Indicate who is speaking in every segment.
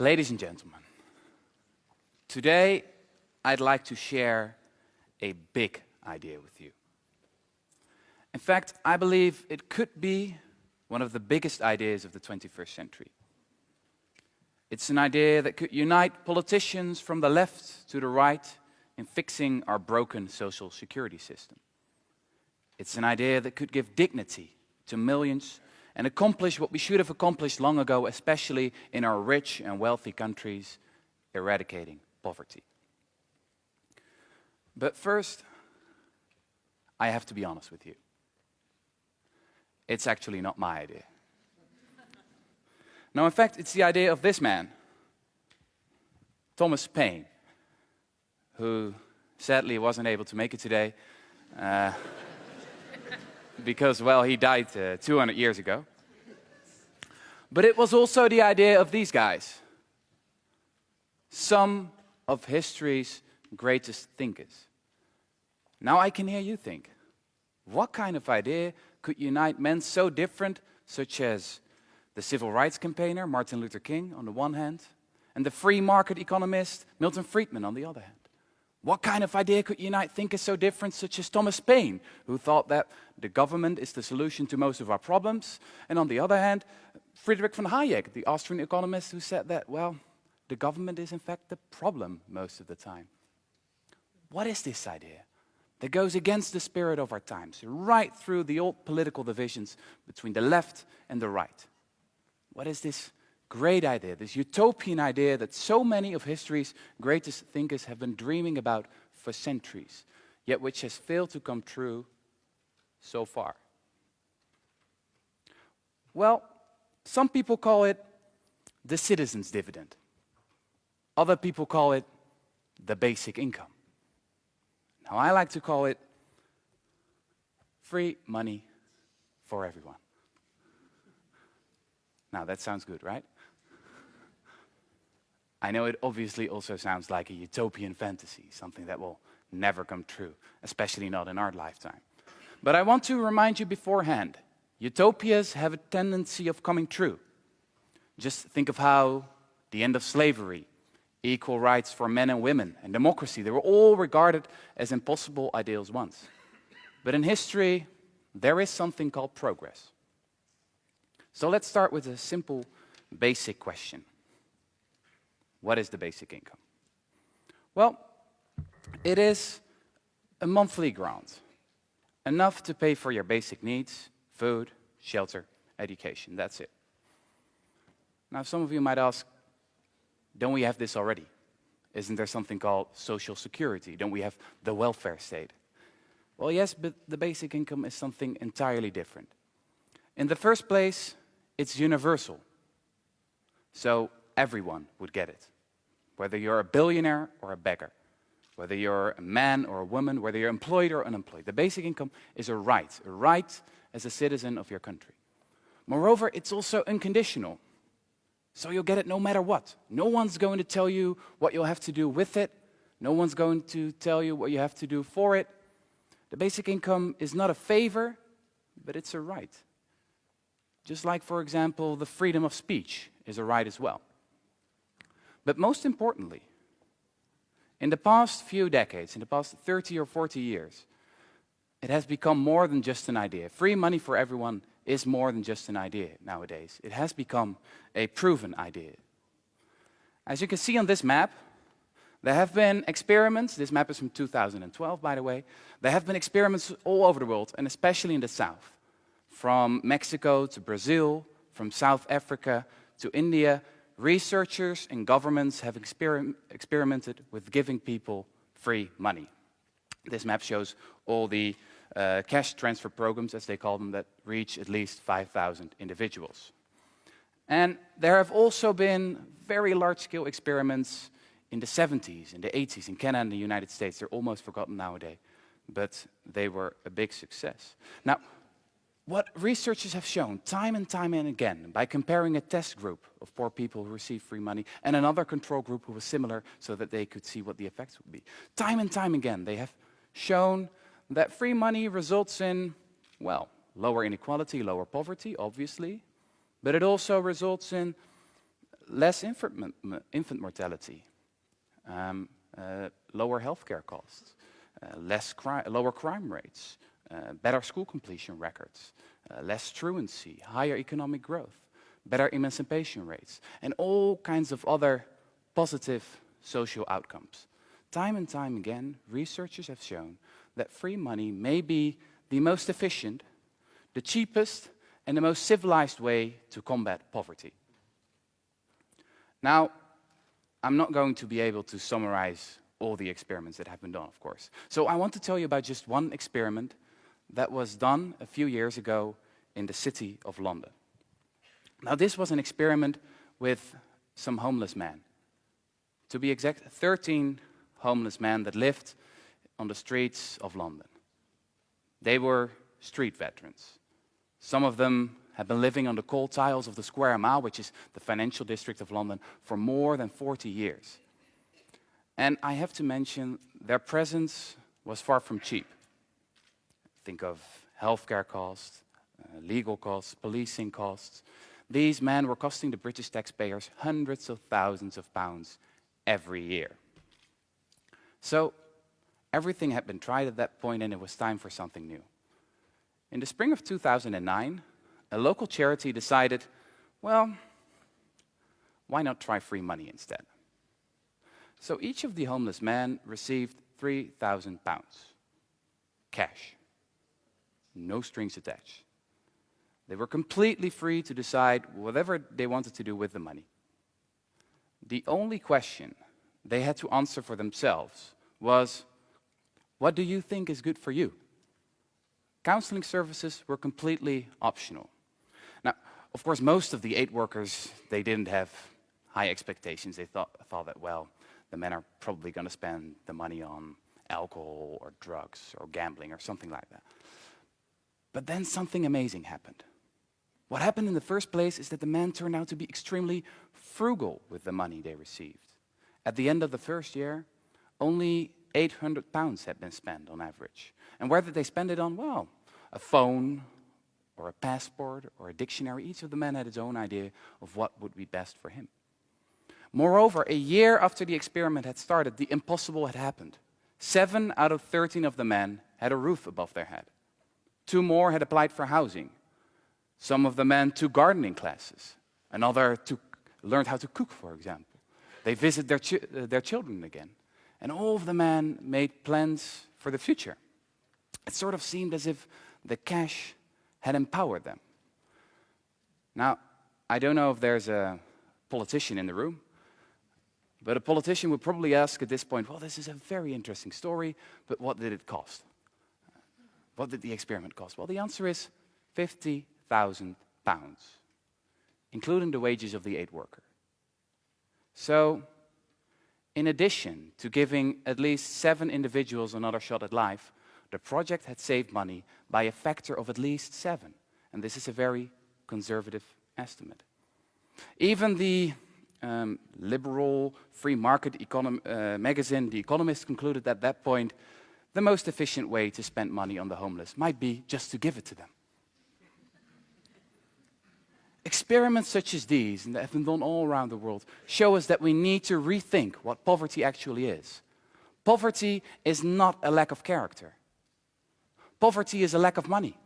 Speaker 1: Ladies and gentlemen, today I'd like to share a big idea with you. In fact, I believe it could be one of the biggest ideas of the 21st century. It's an idea that could unite politicians from the left to the right in fixing our broken social security system. It's an idea that could give dignity to millions and accomplish what we should have accomplished long ago, especially in our rich and wealthy countries, eradicating poverty. But first, I have to be honest with you. It's actually not my idea. No, in fact, it's the idea of this man, Thomas Paine, who sadly wasn't able to make it today because, well, he died 200 years ago. But it was also the idea of these guys, some of history's greatest thinkers. Now I can hear you think, what kind of idea could unite men so different, such as the civil rights campaigner Martin Luther King on the one hand, and the free market economist Milton Friedman on the other hand? What kind of idea could unite thinkers so different, such as Thomas Paine, who thought that the government is the solution to most of our problems, and on the other hand, Friedrich von Hayek, the Austrian economist, who said that, well, the government is in fact the problem most of the time. What is this idea that goes against the spirit of our times, right through the old political divisions between the left and the right? What is this great idea, this utopian idea that so many of history's greatest thinkers have been dreaming about for centuries, yet which has failed to come true so far? Well, some people call it the citizen's dividend. Other people call it the basic income. Now, I like to call it free money for everyone. Now, that sounds good, right? I know it obviously also sounds like a utopian fantasy, something that will never come true, especially not in our lifetime. But I want to remind you beforehand, utopias have a tendency of coming true. Just think of how the end of slavery, equal rights for men and women, and democracy, they were all regarded as impossible ideals once. But in history, there is something called progress. So let's start with a simple, basic question. What is the basic income? Well, it is a monthly grant, enough to pay for your basic needs, food, shelter, education, that's it. Now, some of you might ask, don't we have this already? Isn't there something called social security? Don't we have the welfare state? Well, yes, but the basic income is something entirely different. In the first place, it's universal. So everyone would get it. Whether you're a billionaire or a beggar, whether you're a man or a woman, whether you're employed or unemployed. The basic income is a right as a citizen of your country. Moreover, it's also unconditional. So you'll get it no matter what. No one's going to tell you what you'll have to do with it. No one's going to tell you what you have to do for it. The basic income is not a favor, but it's a right. Just like, for example, the freedom of speech is a right as well. But most importantly, in the past few decades, in the past 30 or 40 years, it has become more than just an idea. Free money for everyone is more than just an idea nowadays. It has become a proven idea. As you can see on this map, there have been experiments. This map is from 2012, by the way. There have been experiments all over the world, and especially in the South. From Mexico to Brazil, from South Africa to India, researchers and governments have experimented with giving people free money. This map shows all the cash transfer programs, as they call them, that reach at least 5,000 individuals. And there have also been very large-scale experiments in the 70s, in the 80s, in Canada and the United States. They're almost forgotten nowadays, but they were a big success. Now, what researchers have shown time and time and again, by comparing a test group of poor people who received free money and another control group who was similar so that they could see what the effects would be. Time and time again, they have shown that free money results in, well, lower inequality, lower poverty, obviously, but it also results in less infant mortality, lower healthcare costs, lower crime rates, better school completion records, less truancy, higher economic growth, better emancipation rates, and all kinds of other positive social outcomes. Time and time again, researchers have shown that free money may be the most efficient, the cheapest, and the most civilized way to combat poverty. Now, I'm not going to be able to summarize all the experiments that have been done, of course. So I want to tell you about just one experiment that was done a few years ago in the city of London. Now, this was an experiment with some homeless men. To be exact, 13 homeless men that lived on the streets of London. They were street veterans. Some of them had been living on the cold tiles of the Square Mile, which is the financial district of London, for more than 40 years. And I have to mention, their presence was far from cheap. Think of healthcare costs, legal costs, policing costs. These men were costing the British taxpayers hundreds of thousands of pounds every year. So everything had been tried at that point, and it was time for something new. In the spring of 2009, a local charity decided, well, why not try free money instead? So each of the homeless men received £3,000, cash, no strings attached. They were completely free to decide whatever they wanted to do with the money. The only question they had to answer for themselves was, what do you think is good for you? Counseling services were completely optional. Now, of course, most of the aid workers, they didn't have high expectations. They thought that, well, the men are probably going to spend the money on alcohol or drugs or gambling or something like that. But then something amazing happened. What happened in the first place is that the men turned out to be extremely frugal with the money they received. At the end of the first year, only £800 had been spent on average. And where did they spend it on? Well, a phone or a passport or a dictionary. Each of the men had his own idea of what would be best for him. Moreover, a year after the experiment had started, the impossible had happened. 7 out of 13 of the men had a roof above their head. 2 more had applied for housing. Some of the men took gardening classes. Another learned how to cook, for example. They visited their children again. And all of the men made plans for the future. It sort of seemed as if the cash had empowered them. Now, I don't know if there's a politician in the room, but a politician would probably ask at this point, well, this is a very interesting story, but what did it cost? What did the experiment cost? Well, the answer is £50,000, including the wages of the aid worker. So, in addition to giving at least 7 individuals another shot at life, the project had saved money by a factor of at least 7. And this is a very conservative estimate. Even the liberal free market magazine, The Economist, concluded at that point, the most efficient way to spend money on the homeless might be just to give it to them. Experiments such as these, and that have been done all around the world, show us that we need to rethink what poverty actually is. Poverty is not a lack of character. Poverty is a lack of money.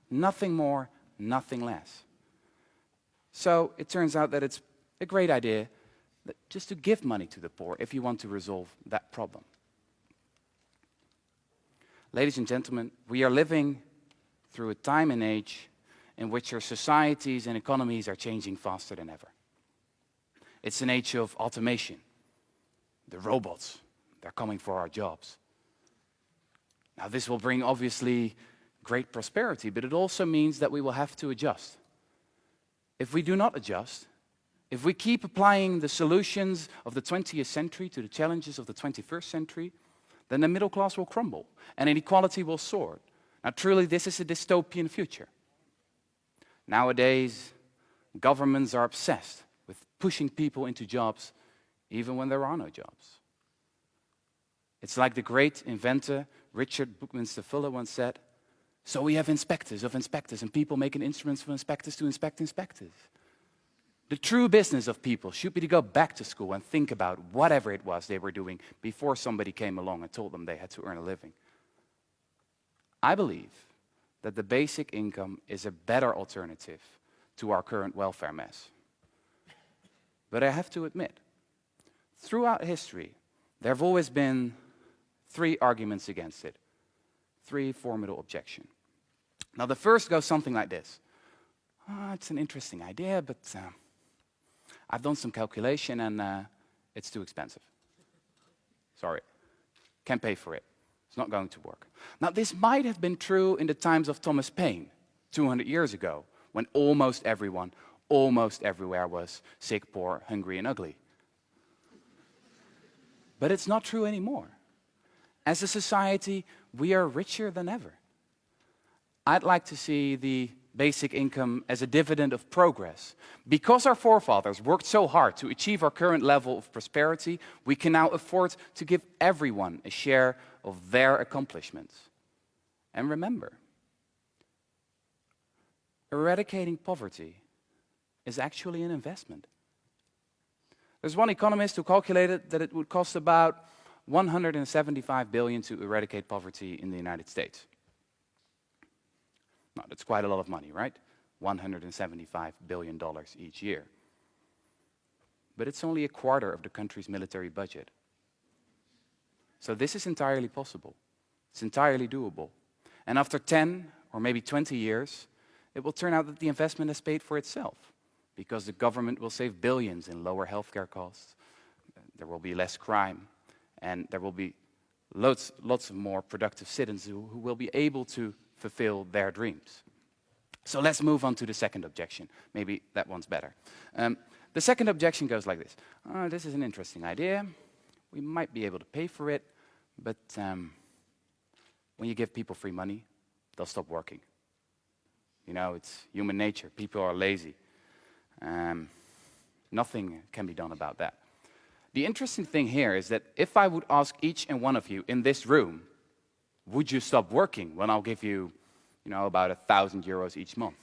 Speaker 1: Nothing more, nothing less. So it turns out that it's a great idea just to give money to the poor if you want to resolve that problem. Ladies and gentlemen, we are living through a time and age in which our societies and economies are changing faster than ever. It's an age of automation. The robots, they're coming for our jobs. Now, this will bring, obviously, great prosperity, but it also means that we will have to adjust. If we do not adjust, if we keep applying the solutions of the 20th century to the challenges of the 21st century, then the middle class will crumble and inequality will soar. Now, truly, this is a dystopian future. Nowadays, governments are obsessed with pushing people into jobs even when there are no jobs. It's like the great inventor Richard Buckminster Fuller once said, so we have inspectors of inspectors and people making instruments for inspectors to inspect inspectors. The true business of people should be to go back to school and think about whatever it was they were doing before somebody came along and told them they had to earn a living. I believe that the basic income is a better alternative to our current welfare mess. But I have to admit, throughout history, there have always been 3 arguments against it, 3 formidable objections. Now, the first goes something like this. It's an interesting idea, but I've done some calculation and it's too expensive. Sorry, can't pay for it. It's not going to work. Now, this might have been true in the times of Thomas Paine, 200 years ago, when almost everyone, almost everywhere was sick, poor, hungry, and ugly. But it's not true anymore. As a society, we are richer than ever. I'd like to see the basic income as a dividend of progress. Because our forefathers worked so hard to achieve our current level of prosperity, we can now afford to give everyone a share of their accomplishments. And remember, eradicating poverty is actually an investment. There's one economist who calculated that it would cost about $175 billion to eradicate poverty in the United States. Now, that's quite a lot of money, right? $175 billion each year. But it's only a quarter of the country's military budget. So this is entirely possible. It's entirely doable. And after 10 or maybe 20 years, it will turn out that the investment has paid for itself, because the government will save billions in lower healthcare costs, there will be less crime, and there will be lots of more productive citizens who will be able to fulfill their dreams. So let's move on to the second objection. Maybe that one's better. The second objection goes like this. This is an interesting idea. We might be able to pay for it, but when you give people free money, they'll stop working. You know, it's human nature. People are lazy. Nothing can be done about that. The interesting thing here is that if I would ask each and one of you in this room, would you stop working when I'll give you, about 1,000 euros each month?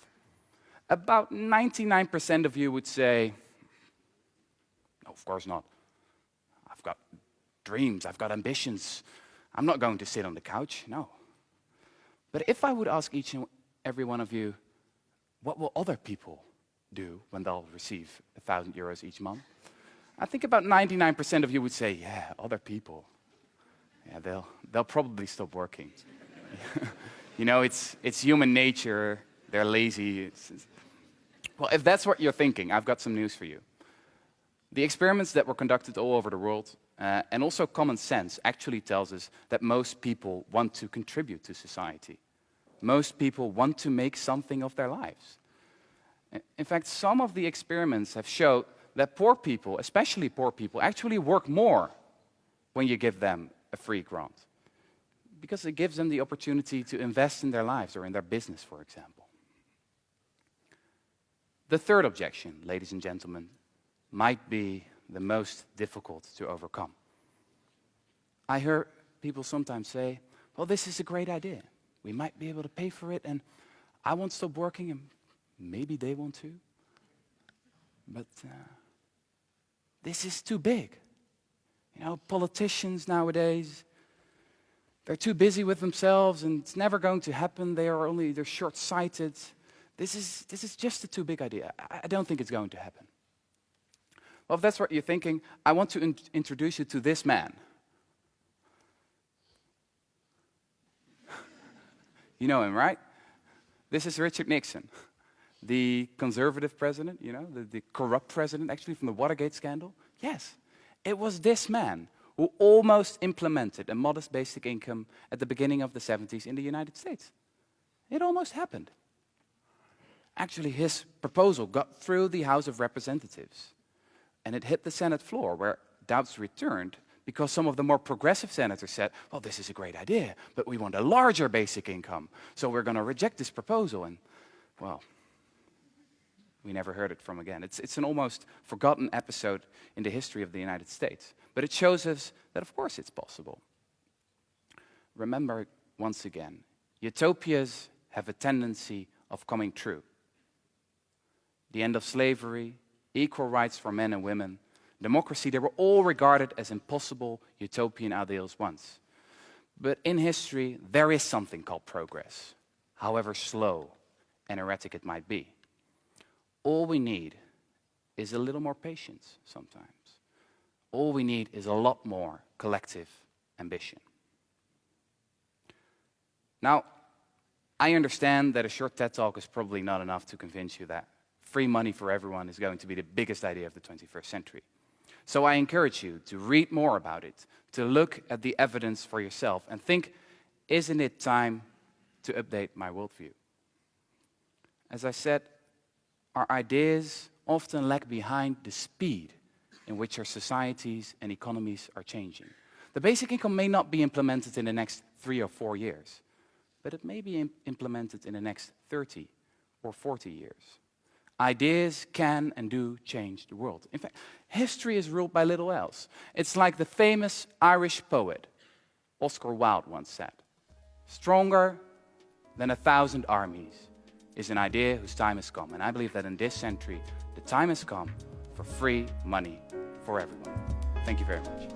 Speaker 1: About 99% of you would say, no, of course not. I've got dreams, I've got ambitions. I'm not going to sit on the couch, no. But if I would ask each and every one of you, what will other people do when they'll receive 1,000 euros each month? I think about 99% of you would say, yeah, other people. Yeah, they'll probably stop working. It's human nature. They're lazy. Well, if that's what you're thinking, I've got some news for you. The experiments that were conducted all over the world, and also common sense, actually tells us that most people want to contribute to society. Most people want to make something of their lives. In fact, some of the experiments have shown that poor people, especially poor people, actually work more when you give them a free grant, because it gives them the opportunity to invest in their lives or in their business, for example. The third objection, ladies and gentlemen, might be the most difficult to overcome. I hear people sometimes say, well, this is a great idea. We might be able to pay for it, and I won't stop working, and maybe they want to. But this is too big. Politicians nowadays, they're too busy with themselves, and it's never going to happen. They're short-sighted. This is just a too big idea. I don't think it's going to happen. Well, if that's what you're thinking, I want to introduce you to this man. You know him, right? This is Richard Nixon, the conservative president, the corrupt president, actually, from the Watergate scandal. Yes, it was this man who almost implemented a modest basic income at the beginning of the 70s in the United States. It almost happened. Actually, his proposal got through the House of Representatives, and it hit the Senate floor, where doubts returned because some of the more progressive senators said, well, this is a great idea, but we want a larger basic income, so we're going to reject this proposal. And, well, we never heard it from again. It's an almost forgotten episode in the history of the United States. But it shows us that, of course, it's possible. Remember, once again, utopias have a tendency of coming true. The end of slavery, equal rights for men and women, democracy, they were all regarded as impossible utopian ideals once. But in history, there is something called progress, however slow and erratic it might be. All we need is a little more patience sometimes. All we need is a lot more collective ambition. Now, I understand that a short TED Talk is probably not enough to convince you that free money for everyone is going to be the biggest idea of the 21st century. So I encourage you to read more about it, to look at the evidence for yourself and think, isn't it time to update my worldview? As I said, our ideas often lag behind the speed in which our societies and economies are changing. The basic income may not be implemented in the next 3 or 4 years, but it may be implemented in the next 30 or 40 years. Ideas can and do change the world. In fact, history is ruled by little else. It's like the famous Irish poet Oscar Wilde once said, "Stronger than 1,000 armies is an idea whose time has come." And I believe that in this century, the time has come for free money for everyone. Thank you very much.